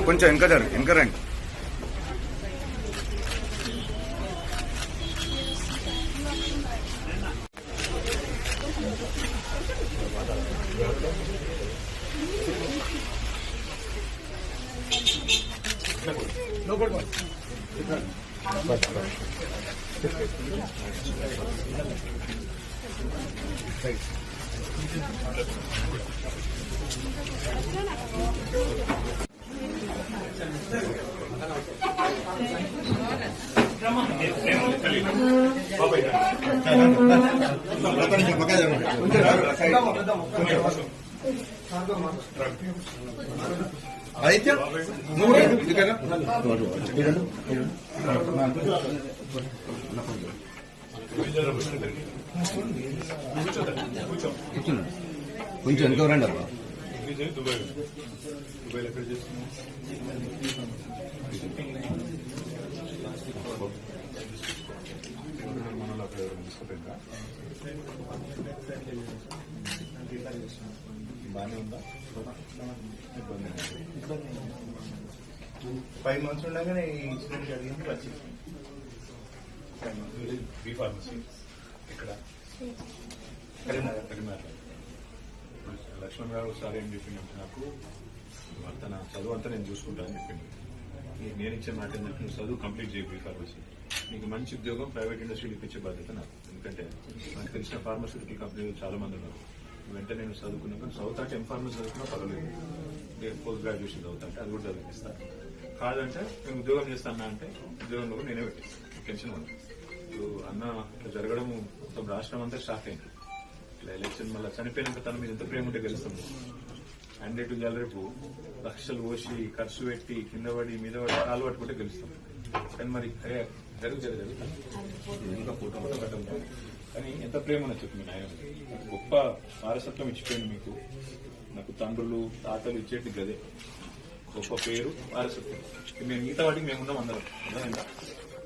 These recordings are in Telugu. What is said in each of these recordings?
కొంచెం వెనకరండి. అయితే కొంచెం వెనక రండి అబ్బా. బాగానే ఉందా? 5 months ఉండగానే ఈ ఇన్సిడెంట్ జరిగింది. వచ్చింది బీ ఫార్మసీ ఇక్కడ కరీంనగర్. లక్ష్మణ్ గారు సార్ ఏం చెప్పిందంటే, నాకు తన చదువు అంతా నేను చూసుకుంటానని చెప్పింది. నేను ఇచ్చే మాట ఏంటంటే, నువ్వు చదువు కంప్లీట్ చేయి బీ ఫార్మసీ, నీకు మంచి ఉద్యోగం ప్రైవేట్ ఇండస్ట్రీకి ఇప్పించే బాధ్యత నాకు. ఎందుకంటే నాకు తెలిసిన ఫార్మస్యూటికల్ కంపెనీలు చాలా మంది ఉన్నారు. వెంటనే నేను చదువుకున్నాక చదువుతా అంటే ఎంఫార్మసీ చదువుకున్నా పర్వాలేదు, పోస్ట్ గ్రాడ్యుయేషన్ చదువుతా అంటే అది కూడా చదివిస్తాను. కాదంటే నేను ఉద్యోగం చేస్తాను అంటే ఉద్యోగంలో కూడా నేనే పెట్టిస్తాను, టెన్షన్ ఉంది. ఇప్పుడు అన్న ఇట్లా జరగడం మొత్తం రాష్ట్రం అంతా షాక్ అయింది. ఇట్లా ఎలక్షన్ మళ్ళీ చనిపోయినాక తన మీద ఎంత ప్రేమ ఉంటే గెలుస్తుంది. క్యాండిడేట్ రేపు లక్షలు పోసి ఖర్చు పెట్టి కింద పడి మీద పడి కాలు పట్టుకుంటే గెలుస్తాం. కానీ మరి జరుగుతుంది ఇంకా ఫోటో కట్టడం. కానీ ఎంత ప్రేమ ఉన్నా చెప్పి మీ నాయన గొప్ప వారసత్వం ఇచ్చిపోయింది మీకు. నాకు తండ్రులు తాతలు ఇచ్చేటి గదే గొప్ప పేరు, వారసత్వం. మేము మిగతా వాటికి మేము ఉన్నాం అందరం. అర్థమైందా?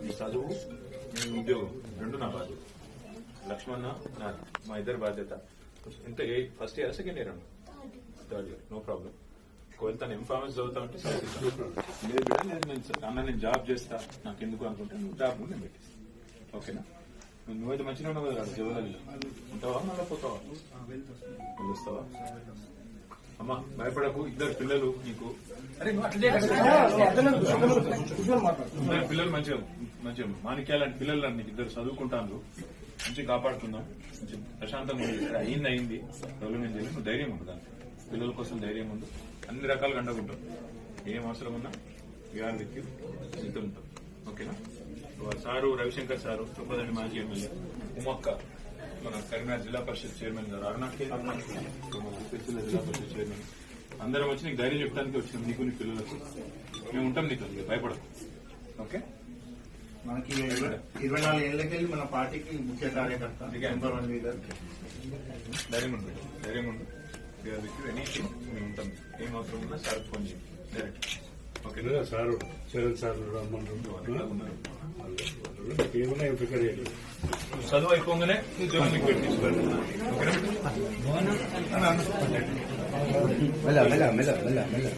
మీ చదువు, మీ ఉద్యోగం రెండు నా బాధ్యత. లక్ష్మణ నాది, మా ఇద్దరు బాధ్యత. ఎంత ఫస్ట్ ఇయర్ సెకండ్ ఇయర్ అన్న? Third year. No problem. ఒకవేళ తను ఎంఫార్మస్ చదువుతా ఉంటే లేదు బిడ్డ, లేదు అన్న నేను జాబ్ చేస్తా నాకు ఎందుకు అనుకుంటే నువ్వు జాబ్ కూడా నేను పెట్టిస్తాను. ఓకేనా? నువ్వైతే మంచిగా ఉన్నావు కదా జవహర్లాల్, ఉంటావా మళ్ళీ పోతావా? వస్తావా? అమ్మా భయపడకు, ఇద్దరు పిల్లలు నీకు. ఇద్దరు పిల్లలు మంచిగా మంచిగా మాణిక్యాలంటే పిల్లలు నీకు ఇద్దరు చదువుకుంటాను. మంచిగా కాపాడుకుందాం, మంచి ప్రశాంతంగా ఉంది. అయింది డెవలప్మెంట్ చేయాలి. నువ్వు ధైర్యం ఉంది, దానికి పిల్లల కోసం ధైర్యం ఉంది. అన్ని రకాలుగా అండగుంటాం. ఏం అవసరం ఉన్నా వీఆర్ విత్ యూ, నీతో ఉంటాం. ఓకేనా? సారు రవిశంకర్ సారు, తుప్పదండి మాజీ ఎమ్మెల్యే, ఉమక్క మన కరీంనగర్ జిల్లా పరిషత్ చైర్మన్ గారు, అరుణాచల్ సిరిసిల్ల జిల్లా పరిషత్ చైర్మన్, అందరం వచ్చి నీకు ధైర్యం చెప్పడానికి వచ్చినాం. నీకు నీ పిల్లలకు మేము ఉంటాం, నీకు భయపడదు. ఓకే? మనకి 24 ఏళ్ళకెళ్ళి మన పార్టీకి ముఖ్య కార్యకర్త ధైర్యం ఉండు, ధైర్యం ఉండు. ఎనీథింగ్ మేము ఉంటాం. ఏం అవసరం ఉన్నా సార్ ఫోన్ చేయండి డైరెక్ట్. Okay sir? చదువు అయిపోగానే ఉద్యోగం మీకు పెట్టించుకోండి.